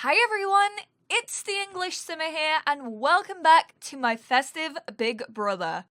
Hi everyone, it's the EnglishSimmer here and welcome back to my festive big brother.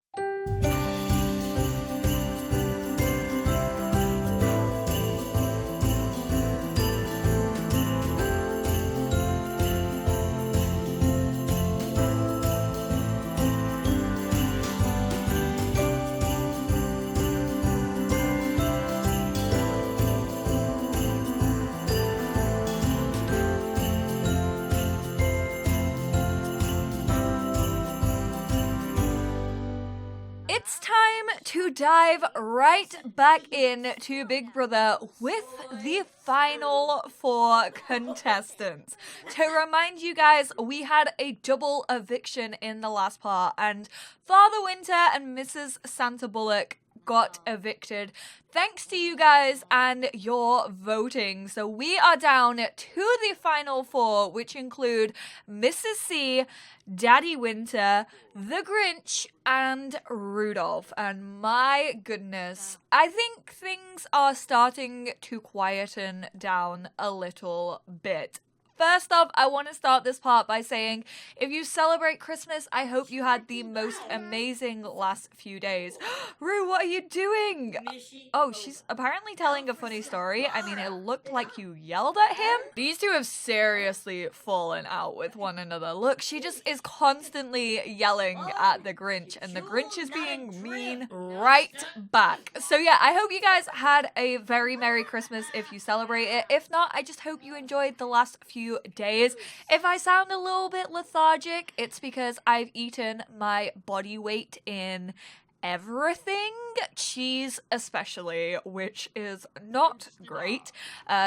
It's time to dive right back in to Big Brother with the final 4 contestants. To remind you guys, we had a double eviction in the last part, and Father Winter and Mrs. Santa Bullock got evicted thanks to you guys and your voting. So we are down to the final 4, which include Mrs. C, Daddy Winter, the Grinch, and Rudolph. And my goodness, I think things are starting to quieten down a little bit. First off, I want to start this part by saying, if you celebrate Christmas, I hope you had the most amazing last few days. Rue, what are you doing? Oh, she's apparently telling a funny story. I mean, it looked like you yelled at him. These two have seriously fallen out with one another. Look, she just is constantly yelling at the Grinch, and the Grinch is being mean right back. So yeah, I hope you guys had a very Merry Christmas if you celebrate it. If not, I just hope you enjoyed the last few days. If I sound a little bit lethargic, it's because I've eaten my body weight in everything, cheese especially, which is not great.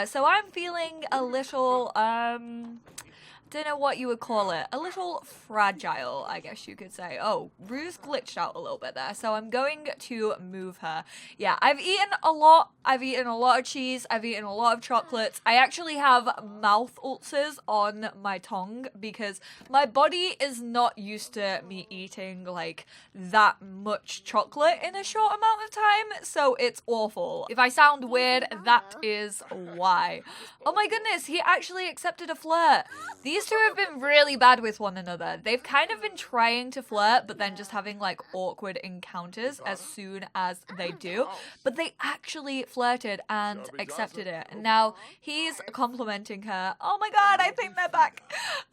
So I'm feeling a little, don't know what you would call it, a little fragile, I guess you could say. Oh, Rue's glitched out a little bit there, so I'm going to move her. Yeah, I've eaten a lot of cheese, I've eaten a lot of chocolates. I actually have mouth ulcers on my tongue because my body is not used to me eating like that much chocolate in a short amount of time, so it's awful. If I sound weird, that is why. Oh my goodness, he actually accepted a flirt. These two have been really bad with one another. They've kind of been trying to flirt, but then just having like awkward encounters as soon as they do. But they actually flirted and accepted it. And now he's complimenting her. Oh my god, I think they're back.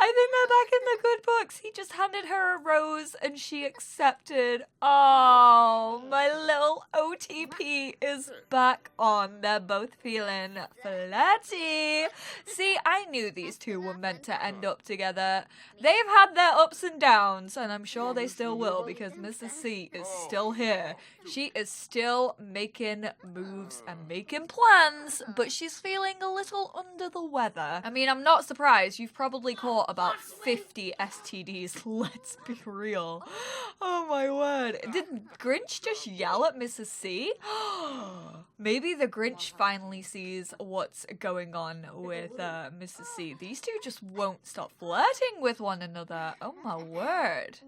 I think they're back in the good books. He just handed her a rose and she accepted. Oh, my little OTP is back on. They're both feeling flirty. See, I knew these two were meant to end up together. They've had their ups and downs, and I'm sure they still will because Mrs. C is still here. She is still making moves and making plans, but she's feeling a little under the weather. I mean, I'm not surprised. You've probably caught about 50 STDs. Let's be real. Oh my word. Did Grinch just yell at Mrs. C? Maybe the Grinch finally sees what's going on with Mrs. C. These two just won't stop flirting with one another. Oh my word.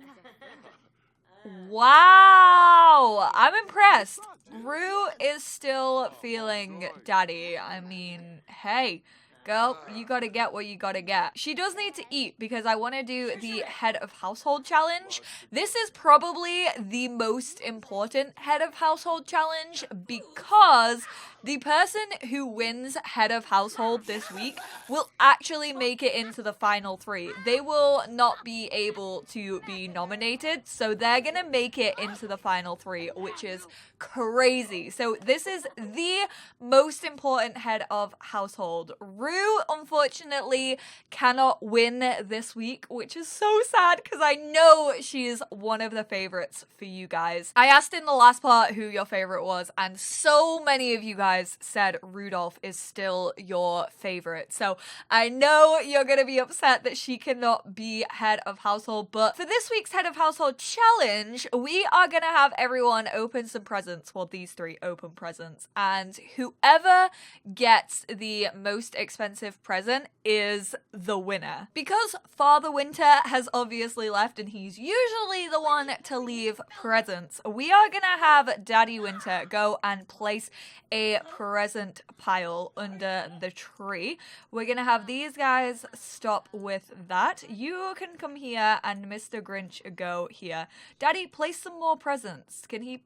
Wow, I'm impressed. Rue is still feeling daddy. I mean, hey, girl, you gotta get what you gotta get. She does need to eat because I want to do the head of household challenge. This is probably the most important head of household challenge because the person who wins head of household this week will actually make it into the final 3. They will not be able to be nominated, so they're gonna make it into the final 3, which is crazy. So this is the most important head of household. Rue, unfortunately, cannot win this week, which is so sad because I know she's one of the favorites for you guys. I asked in the last part who your favorite was, and so many of you guys said Rudolph is still your favorite. So I know you're going to be upset that she cannot be head of household, but for this week's head of household challenge, we are going to have everyone open some presents. Well, these 3 open presents, and whoever gets the most expensive present is the winner. Because Father Winter has obviously left and he's usually the one to leave presents, we are going to have Daddy Winter go and place a the present pile under the tree. We're gonna have these guys stop with that. You can come here and Mr. Grinch go here. Daddy, place some more presents. Can he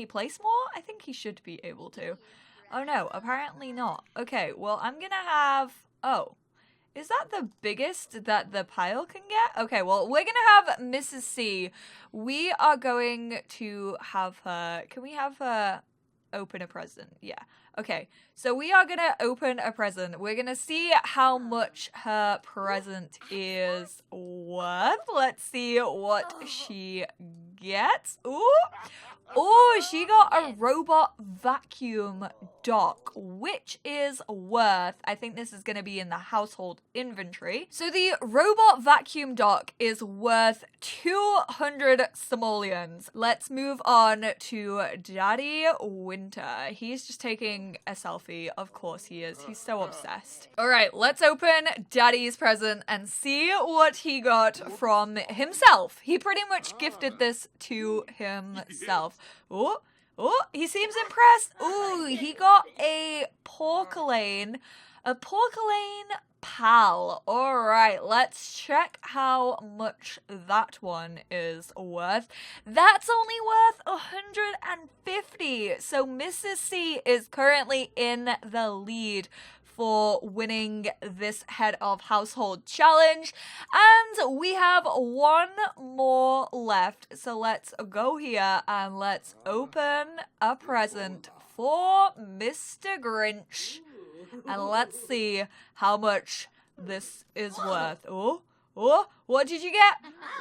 place more? I think he should be able to. Oh no, apparently not. Okay, well I'm gonna have, oh. Is that the biggest that the pile can get? Okay, well, we're gonna have Mrs. C. We are going to have her, can we have her open a present? Yeah. Okay, so we are gonna open a present. We're gonna see how much her present is worth. Let's see what she gets. Ooh. Oh, she got a robot vacuum dock, which is worth, I think this is going to be in the household inventory. So the robot vacuum dock is worth 200 simoleons. Let's move on to Daddy Winter. He's just taking a selfie. Of course he is. He's so obsessed. All right, let's open Daddy's present and see what he got from himself. He pretty much gifted this to himself. Oh, he seems impressed. Ooh, he got a porcelain pal. All right, let's check how much that one is worth. That's only worth 150. So Mrs. C is currently in the lead for winning this head of household challenge, and we have one more left. So let's go here and let's open a present for Mr. Grinch, and let's see how much this is worth. Oh, what did you get?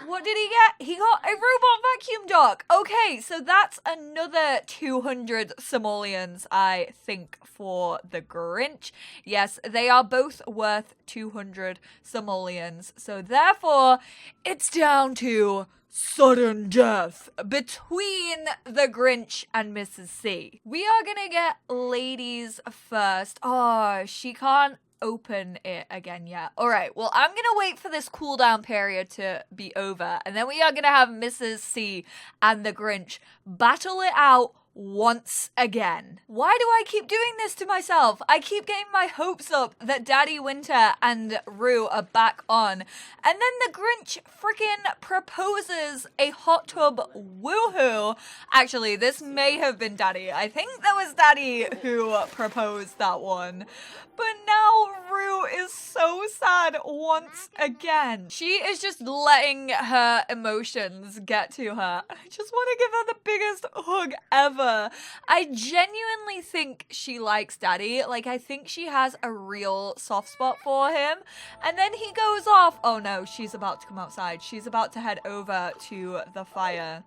What did he get? He got a robot vacuum dock. Okay, so that's another 200 simoleons, I think, for the Grinch. Yes, they are both worth 200 simoleons. So therefore, it's down to sudden death between the Grinch and Mrs. C. We are gonna get ladies first. Oh, she can't open it again yet. All right, well, I'm gonna wait for this cooldown period to be over, and then we are gonna have Mrs. C and the Grinch battle it out once again. Why do I keep doing this to myself? I keep getting my hopes up that Daddy Winter and Rue are back on, and then the Grinch freaking proposes a hot tub woohoo. Actually, this may have been Daddy. I think that was Daddy who proposed that one. But now Rue is so sad once again. She is just letting her emotions get to her. I just want to give her the biggest hug ever. I genuinely think she likes Daddy. Like, I think she has a real soft spot for him. And then he goes off. Oh no, she's about to come outside. She's about to head over to the fire.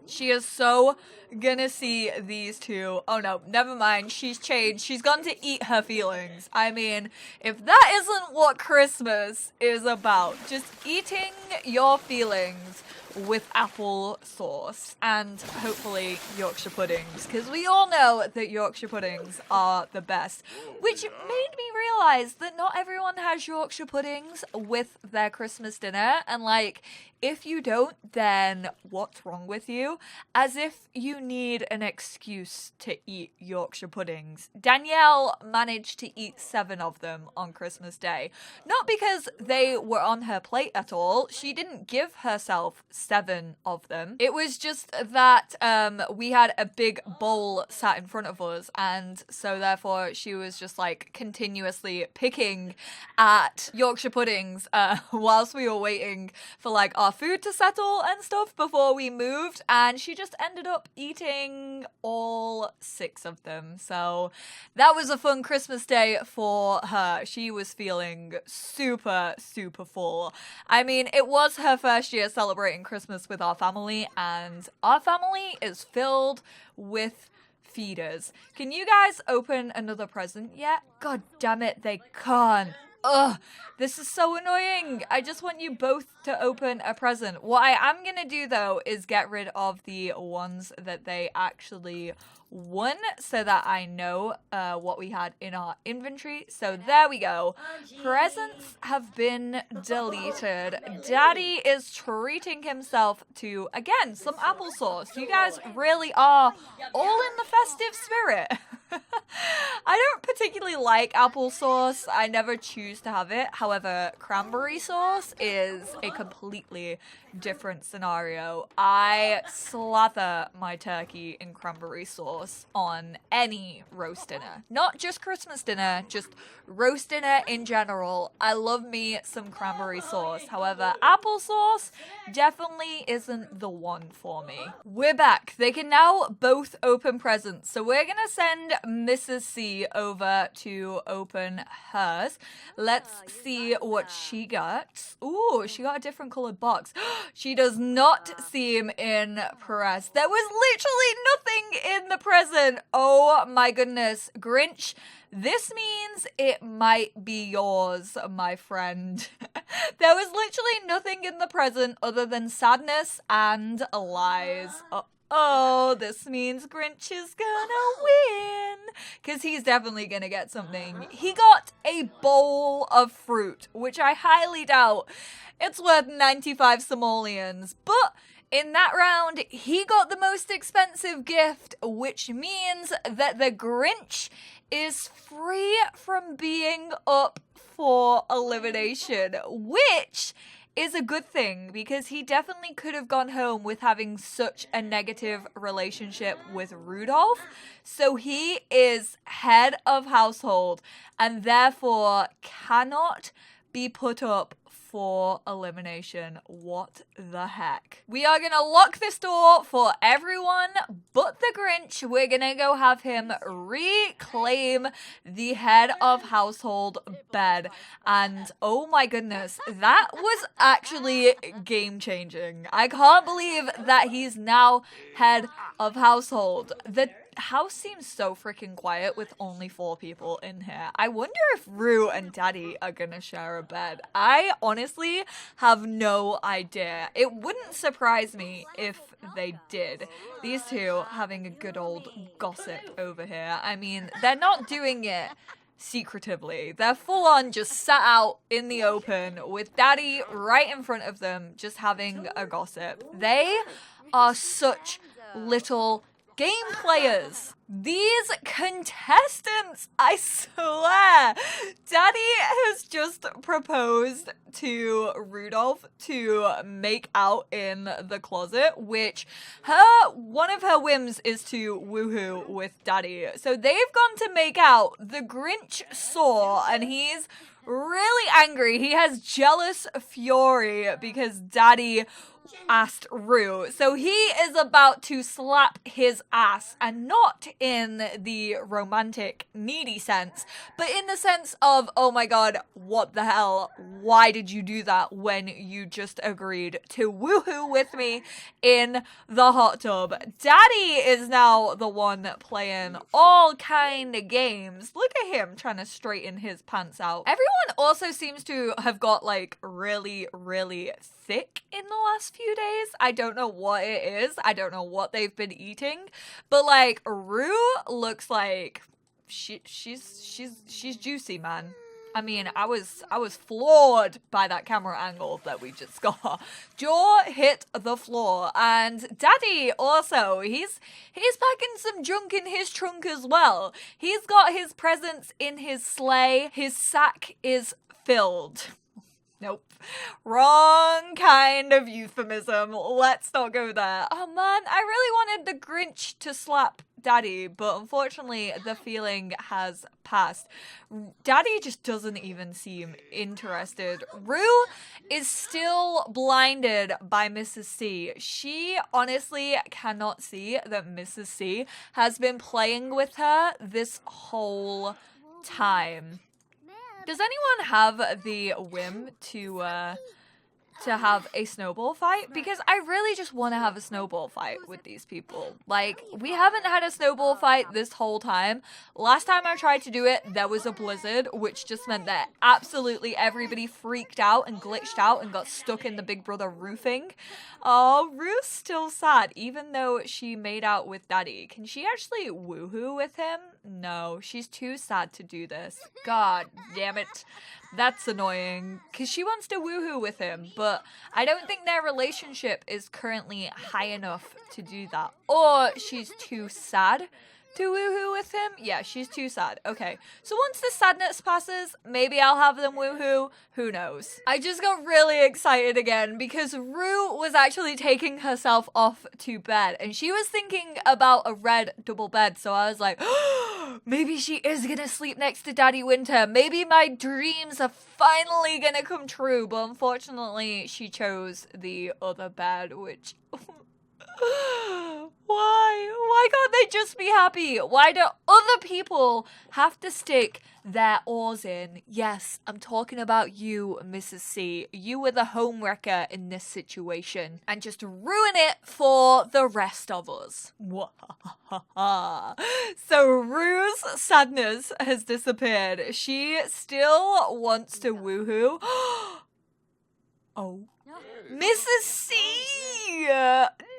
She is so gonna see these two. Oh no, never mind. She's changed. She's gone to eat her feelings. I mean, if that isn't what Christmas is about, just eating your feelings with apple sauce and hopefully Yorkshire puddings, because we all know that Yorkshire puddings are the best, which made me realize that not everyone has Yorkshire puddings with their Christmas dinner, and like, if you don't, then what's wrong with you? As if you need an excuse to eat Yorkshire puddings. Danielle managed to eat 7 of them on Christmas Day. Not because they were on her plate at all. She didn't give herself 7 of them. It was just that we had a big bowl sat in front of us, and so therefore she was just like continuously picking at Yorkshire puddings whilst we were waiting for like our food to settle and stuff before we moved, and she just ended up eating all 6 of them. So that was a fun Christmas day for her. She was feeling super full. I mean, it was her first year celebrating Christmas with our family, and our family is filled with feeders. Can you guys open another present yet? God damn it, they can't. Ugh, this is so annoying. I just want you both to open a present. What I am gonna do though is get rid of the ones that they actually won so that I know what we had in our inventory. So there we go. Presents have been deleted. Daddy is treating himself to, again, some applesauce. You guys really are all in the festive spirit. I don't particularly like applesauce. I never choose to have it. However, cranberry sauce is a completely different scenario. I slather my turkey in cranberry sauce on any roast dinner. Not just Christmas dinner, just roast dinner in general. I love me some cranberry sauce. However, applesauce definitely isn't the one for me. We're back. They can now both open presents. So we're gonna send Mrs. C over to open hers. Let's see what she got. Ooh, she got a different colored box. She does not seem impressed. There was literally nothing in the present. Oh my goodness. Grinch, this means it might be yours, my friend. There was literally nothing in the present other than sadness and lies. Oh, this means Grinch is gonna win. Because he's definitely gonna get something. He got a bowl of fruit, which I highly doubt. It's worth 95 simoleons. But in that round, he got the most expensive gift, which means that the Grinch is free from being up for elimination, which is a good thing because he definitely could have gone home with having such a negative relationship with Rudolph. So he is head of household and therefore cannot be put up for elimination. What the heck? We are gonna lock this door for everyone but the Grinch. We're gonna go have him reclaim the head of household bed. And oh my goodness, that was actually game changing. I can't believe that he's now head of household. The house seems so freaking quiet with only 4 people in here. I wonder if Rue and Daddy are gonna share a bed. I honestly have no idea. It wouldn't surprise me if they did. These two having a good old gossip over here. I mean, they're not doing it secretively. They're full on just sat out in the open with Daddy right in front of them, just having a gossip. They are such little game players. These contestants, I swear. Daddy has just proposed to Rudolph to make out in the closet, which one of her whims is to woohoo with Daddy. So they've gone to make out. The Grinch saw and he's really angry. He has jealous fury because Daddy asked Rue. So he is about to slap his ass, and not in the romantic, needy sense, but in the sense of, oh my god, what the hell? Why did you do that when you just agreed to woohoo with me in the hot tub? Daddy is now the one playing all kind of games. Look at him trying to straighten his pants out. Everyone also seems to have got like really, really thick in the last few days. I don't know what it is. I don't know what they've been eating, but like Rue looks like she's juicy, man. I mean, I was floored by that camera angle that we just got. Jaw hit the floor, and Daddy also, he's packing some junk in his trunk as well. He's got his presents in his sleigh. His sack is filled. Nope. Wrong kind of euphemism. Let's not go there. Oh man, I really wanted the Grinch to slap Daddy, but unfortunately the feeling has passed. Daddy just doesn't even seem interested. Rue is still blinded by Mrs. C. She honestly cannot see that Mrs. C has been playing with her this whole time. Does anyone have the whim to have a snowball fight? Because I really just want to have a snowball fight with these people. Like, we haven't had a snowball fight this whole time. Last time I tried to do it, there was a blizzard, which just meant that absolutely everybody freaked out and glitched out and got stuck in the Big Brother roofing. Oh, Ruth's still sad, even though she made out with Daddy. Can she actually woohoo with him? No, she's too sad to do this. God damn it. That's annoying, because she wants to woohoo with him, but I don't think their relationship is currently high enough to do that. Or she's too sad to woohoo with him? Yeah, she's too sad. Okay, so once the sadness passes, maybe I'll have them woohoo. Who knows? I just got really excited again because Rue was actually taking herself off to bed and she was thinking about a red double bed. So I was like, maybe she is gonna sleep next to Daddy Winter. Maybe my dreams are finally gonna come true. But unfortunately, she chose the other bed, which... Why can't they just be happy? Why do other people have to stick their oars in? Yes, I'm talking about you, Mrs. C. You were the homewrecker in this situation and just ruin it for the rest of us. So Rue's sadness has disappeared. She still wants to woohoo. Oh. Mrs. C!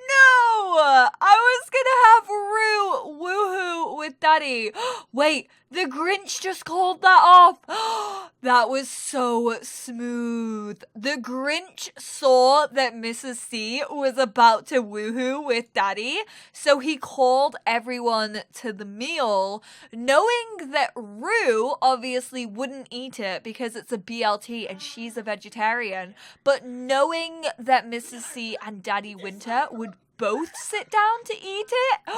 No! I was gonna have Rue woohoo with Daddy. Wait, the Grinch just called that off. That was so smooth. The Grinch saw that Mrs. C was about to woohoo with Daddy, so he called everyone to the meal, knowing that Rue obviously wouldn't eat it because it's a BLT and she's a vegetarian, but knowing that Mrs. C and Daddy Winter would both sit down to eat it?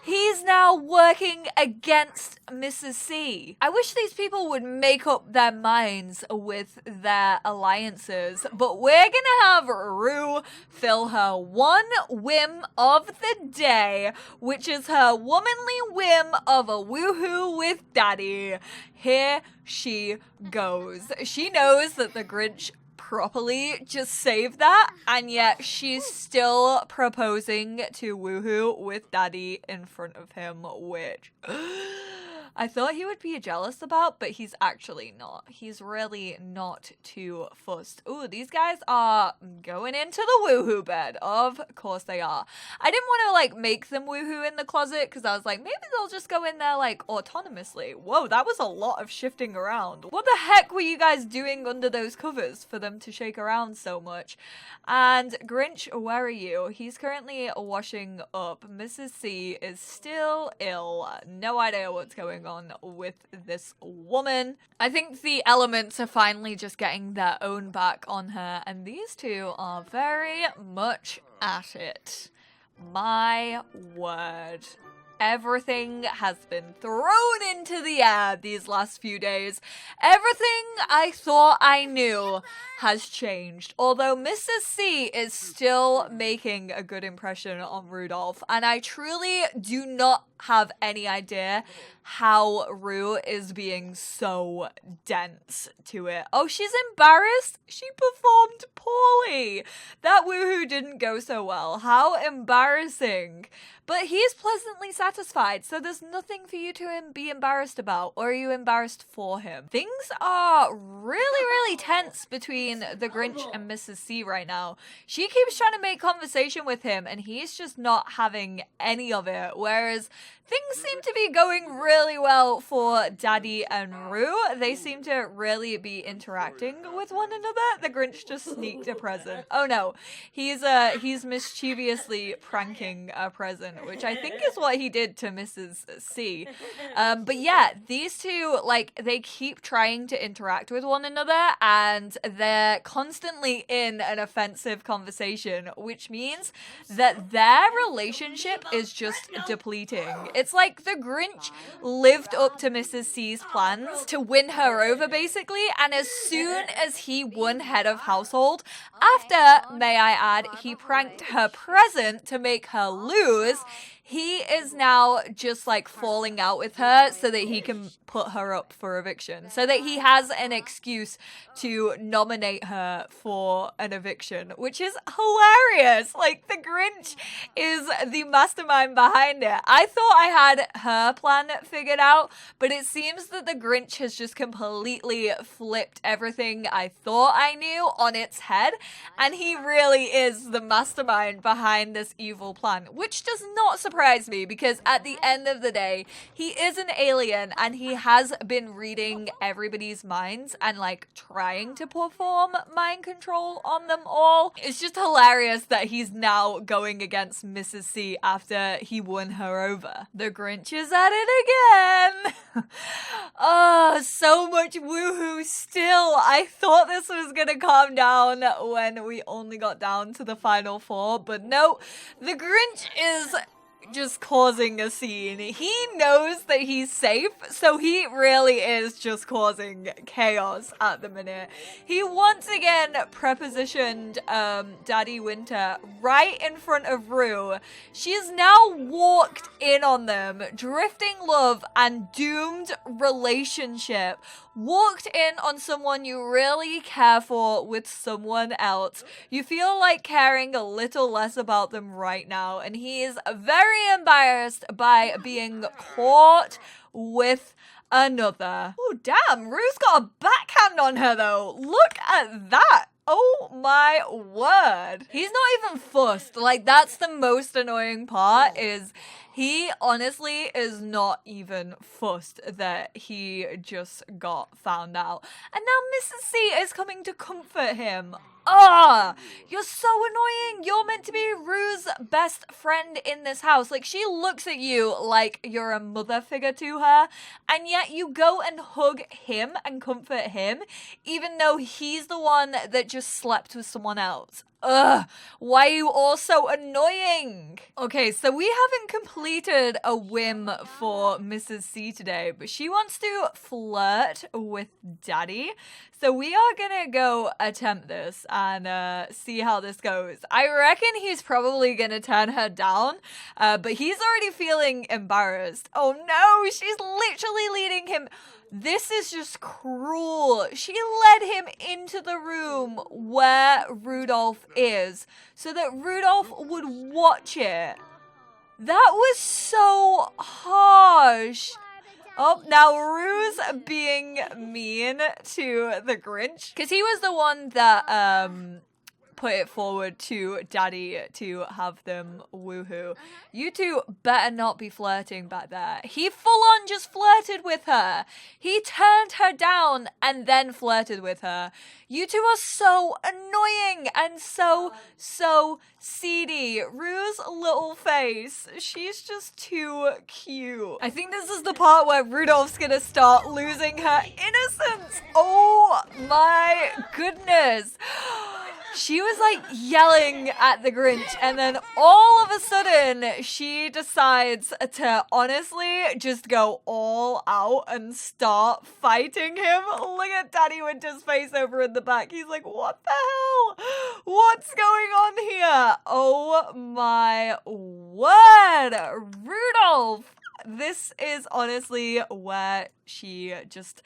He's now working against Mrs. C. I wish these people would make up their minds with their alliances, but we're gonna have Rue fill her one whim of the day, which is her womanly whim of a woohoo with Daddy. Here she goes. She knows that the Grinch properly just saved that, and yet she's still proposing to woohoo with Daddy in front of him, which I thought he would be jealous about, but he's actually not. He's really not too fussed. Ooh, these guys are going into the woohoo bed. Of course they are. I didn't want to, like, make them woohoo in the closet, because I was like, maybe they'll just go in there, like, autonomously. Whoa, that was a lot of shifting around. What the heck were you guys doing under those covers for them to shake around so much? And Grinch, where are you? He's currently washing up. Mrs. C is still ill. No idea what's going on with this woman. I think the elements are finally just getting their own back on her, and these two are very much at it. My word. Everything has been thrown into the air these last few days. Everything I thought I knew has changed. Although Mrs. C is still making a good impression on Rudolph, and I truly do not have any idea how Rue is being so dense to it. Oh, she's embarrassed? She performed poorly. That woohoo didn't go so well. How embarrassing. But he's pleasantly satisfied, so there's nothing for you to be embarrassed about, or are you embarrassed for him? Things are really tense between the Grinch and Mrs. C right now. She keeps trying to make conversation with him, and he's just not having any of it, whereas things seem to be going really well for Daddy and Rue. They seem to really be interacting with one another. The Grinch just sneaked a present. Oh no, he's mischievously pranking a present, which I think is what he did to Mrs. C. But yeah, these two, like, they keep trying to interact with one another, and they're constantly in an offensive conversation, which means that their relationship is just depleting. It's like the Grinch lived up to Mrs. C's plans to win her over, basically, and as soon as he won head of household, after, may I add, he pranked her present to make her lose, he is now just like falling out with her so that he can put her up for eviction, so that he has an excuse to nominate her for an eviction, which is hilarious. Like, the Grinch is the mastermind behind it. I thought I had her plan figured out, but it seems that the Grinch has just completely flipped everything I thought I knew on its head, and he really is the mastermind behind this evil plan, which does not surprise surprise me because at the end of the day, he is an alien and he has been reading everybody's minds and like trying to perform mind control on them all. It's just hilarious that he's now going against Mrs. C after he won her over. The Grinch is at it again. Oh, so much woohoo still. I thought this was gonna calm down when we only got down to the final four, but no, the Grinch is just causing a scene. He knows that he's safe, so he really is just causing chaos at the minute. He once again prepositioned Daddy Winter right in front of Rue. She's now walked in on them. Drifting love and doomed relationship. Walked in on someone you really care for with someone else. You feel like caring a little less about them right now, and he is very embarrassed by being caught with another. Oh, damn, Rue's got a backhand on her though. Look at that. Oh my word. He's not even fussed. Like, that's the most annoying part is he honestly is not even fussed that he just got found out. And now Mrs. C is coming to comfort him. Ah, you're so annoying. You're meant to be Rue's best friend in this house. Like, she looks at you like you're a mother figure to her, and yet you go and hug him and comfort him, even though he's the one that just slept with someone else. Ugh, why are you all so annoying? Okay, so we haven't completed a whim for Mrs. C today, but she wants to flirt with Daddy. So we are gonna go attempt this and see how this goes. I reckon he's probably gonna turn her down, but he's already feeling embarrassed. Oh no, she's literally leading him. This is just cruel. She led him into the room where Rudolph is so that Rudolph would watch it. That was so harsh. Oh, now Rue's being mean to the Grinch because he was the one that put it forward to Daddy to have them woohoo. You two better not be flirting back there. He full on just flirted with her. He turned her down and then flirted with her. You two are so annoying and so seedy. Rue's little face. She's just too cute. I think this is the part where Rudolph's gonna start losing her innocence. Oh my goodness. She was like yelling at the Grinch, and then all of a sudden she decides to honestly just go all out and start fighting him. Look at Daddy Winter's face over in the back. He's like, what the hell? What's going on here? Oh my word. Rudolph. This is honestly where she just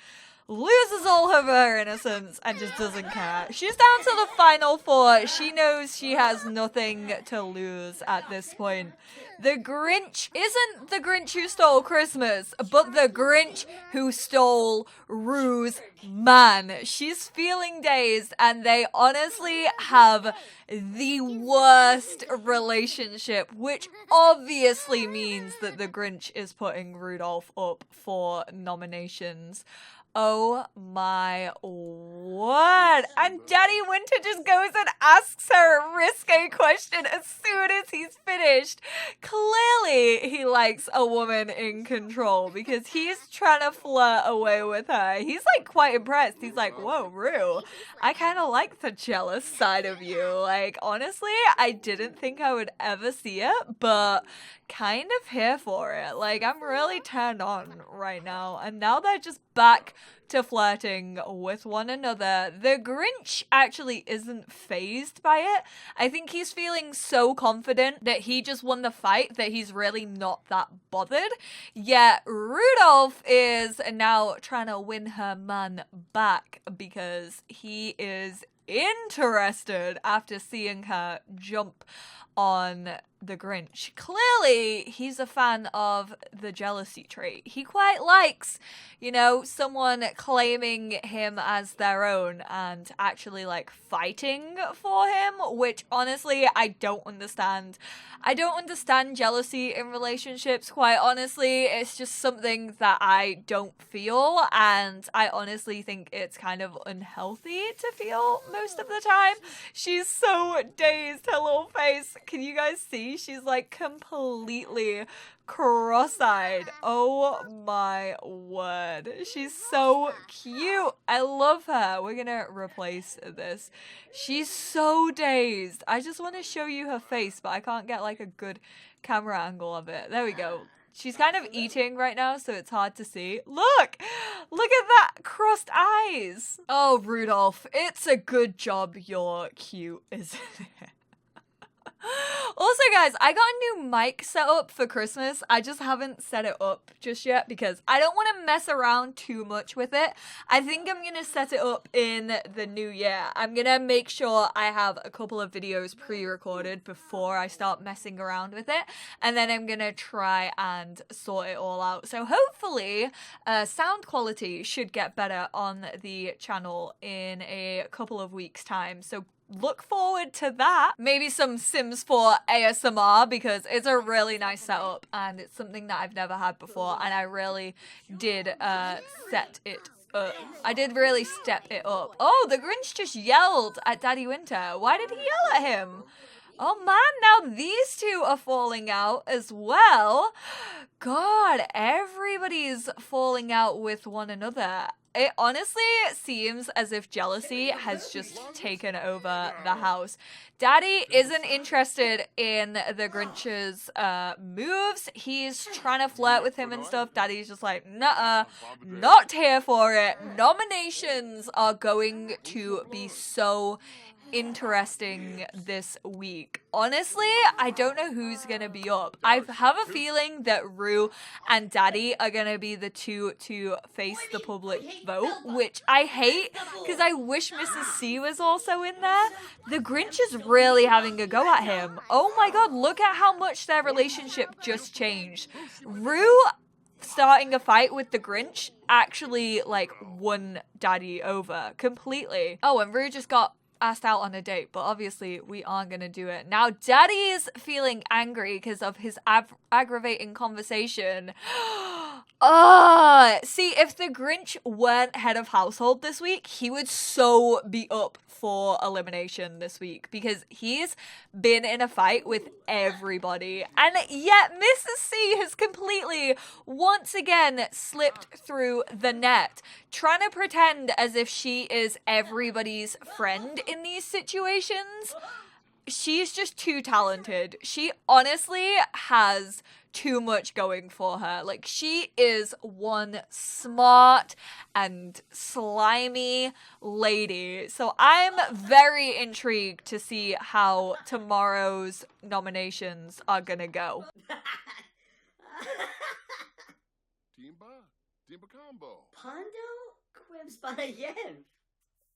loses all of her innocence and just doesn't care. She's down to the final four. She knows she has nothing to lose at this point. The Grinch isn't the Grinch who stole Christmas, but the Grinch who stole Rue's man. She's feeling dazed, and they honestly have the worst relationship, which obviously means that the Grinch is putting Rudolph up for nominations. Oh my word. And Daddy Winter just goes and asks her a risque question as soon as he's finished. Clearly, he likes a woman in control because he's trying to flirt away with her. He's like quite impressed. He's like, whoa, Rue, I kind of like the jealous side of you. Like, honestly, I didn't think I would ever see it, but kind of here for it. Like, I'm really turned on right now. And now they're just back to flirting with one another. The Grinch actually isn't fazed by it. I think he's feeling so confident that he just won the fight that he's really not that bothered. Yet Rudolph is now trying to win her man back because he is interested after seeing her jump on the Grinch. Clearly, he's a fan of the jealousy trait. He quite likes, you know, someone claiming him as their own and actually like fighting for him, which honestly, I don't understand. I don't understand jealousy in relationships, quite honestly. It's just something that I don't feel, and I honestly think it's kind of unhealthy to feel most of the time. She's so dazed, her little face. Can you guys see? She's like completely cross-eyed. Oh my word. She's so cute. I love her. We're gonna replace this. She's so dazed. I just want to show you her face, but I can't get like a good camera angle of it. There we go. She's kind of eating right now, so it's hard to see. Look! Look at that crossed eyes. Oh, Rudolph, it's a good job you're cute, isn't it? Also, guys, I got a new mic set up for Christmas. I just haven't set it up just yet because I don't want to mess around too much with it. I think I'm going to set it up in the new year. I'm going to make sure I have a couple of videos pre-recorded before I start messing around with it. And then I'm going to try and sort it all out. So hopefully, sound quality should get better on the channel in a couple of weeks' time. So look forward to that. Maybe some Sims 4 ASMR because it's a really nice setup and it's something that I've never had before, and I really did set it up. I did really step it up. Oh, the Grinch just yelled at Daddy Winter. Why did he yell at him? Oh man, now these two are falling out as well. God, everybody's falling out with one another. It honestly seems as if jealousy has just taken over the house. Daddy isn't interested in the Grinch's moves. He's trying to flirt with him and stuff. Daddy's just like, nuh-uh, not here for it. Nominations are going to be so interesting this week. Honestly, I don't know who's gonna be up. I have a feeling that Rue and Daddy are gonna be the two to face the public vote, which I hate because I wish Mrs. C was also in there. The Grinch is really having a go at him. Oh my god, look at how much their relationship just changed. Rue starting a fight with the Grinch actually like won Daddy over completely. Oh, and Rue just got asked out on a date, but obviously we aren't gonna do it. Now Daddy is feeling angry because of his aggravating conversation. See, if the Grinch weren't head of household this week, he would so be up for elimination this week because he's been in a fight with everybody, and yet Mrs. C has completely once again slipped through the net, trying to pretend as if she is everybody's friend in these situations. She's just too talented. She honestly has too much going for her. Like, she is one smart and slimy lady. So I'm very intrigued to see how tomorrow's nominations are gonna go. Timba combo. Pondo quibs banayen.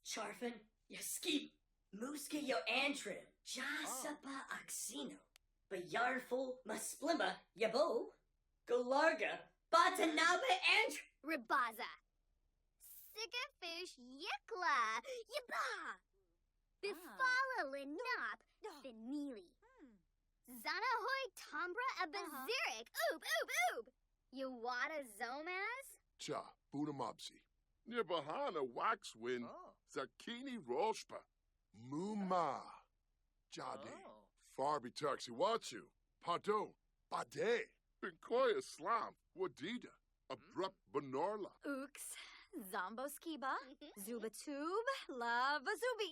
Charfin, yaski, muske yo antrim, jasapa oxino, bayarful masplima yabo, galarga, batanabe and Ribaza. Sigafish yikla. Yiba. Bifala linop. Benili. Zanahoy tombra abazirik. Oob, oob, oob. Yuwada zomaz. Cha, Budamopsi. Nibahana waxwin. Zakini roshpa. Muma. Jadi. Farbi Taxi Watsu. Pado. Bade. Binkoya Slam. Wadida. Abrupt Banorla. Ooks. Zombo skiba. Zubatube. Lava zubi.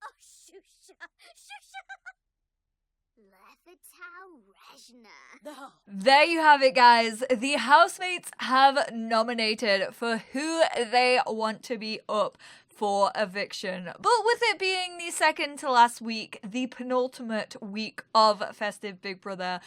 Oh, shusha. Shusha. There you have it, guys. The housemates have nominated for who they want to be up for eviction. But with it being the second to last week, the penultimate week of Festive Big Brother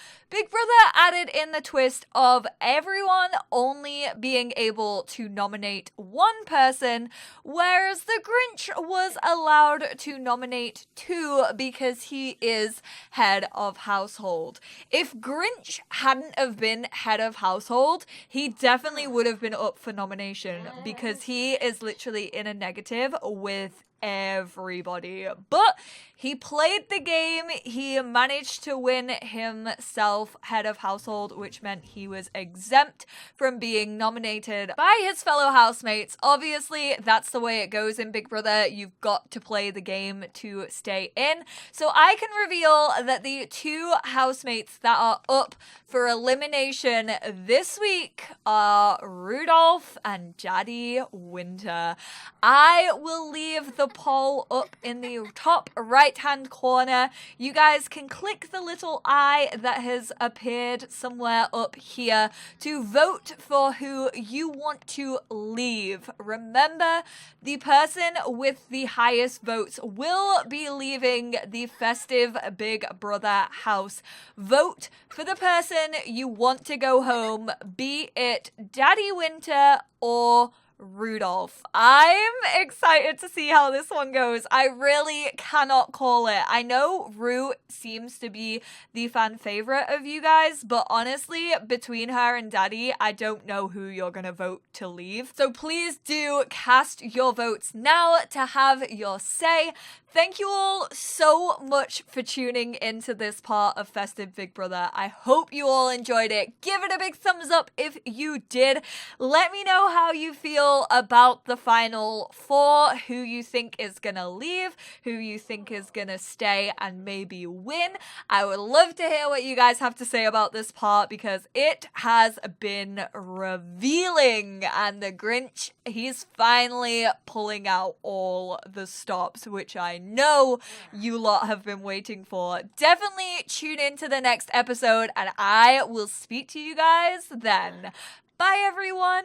added in the twist of everyone only being able to nominate one person, whereas the Grinch was allowed to nominate two because he is head of household. If Grinch hadn't have been head of household, he definitely would have been up for nomination because he is literally in a negative with everybody. But he played the game. He managed to win himself head of household, which meant he was exempt from being nominated by his fellow housemates. Obviously, that's the way it goes in Big Brother. You've got to play the game to stay in. So I can reveal that the two housemates that are up for elimination this week are Rudolph and Daddy Winter. I will leave the poll up in the top right-hand corner. You guys can click the little eye that has appeared somewhere up here to vote for who you want to leave. Remember, the person with the highest votes will be leaving the Festive Big Brother house. Vote for the person you want to go home, be it Daddy Winter or Rudolph. I'm excited to see how this one goes. I really cannot call it. I know Rue seems to be the fan favorite of you guys, but honestly, between her and Daddy, I don't know who you're gonna vote to leave. So please do cast your votes now to have your say. Thank you all so much for tuning into this part of Festive Big Brother. I hope you all enjoyed it. Give it a big thumbs up if you did. Let me know how you feel about the final four, who you think is gonna leave, who you think is gonna stay and maybe win. I would love to hear what you guys have to say about this part because it has been revealing, and the Grinch, he's finally pulling out all the stops, which I know you lot have been waiting for. Definitely tune into the next episode and I will speak to you guys then. Bye everyone!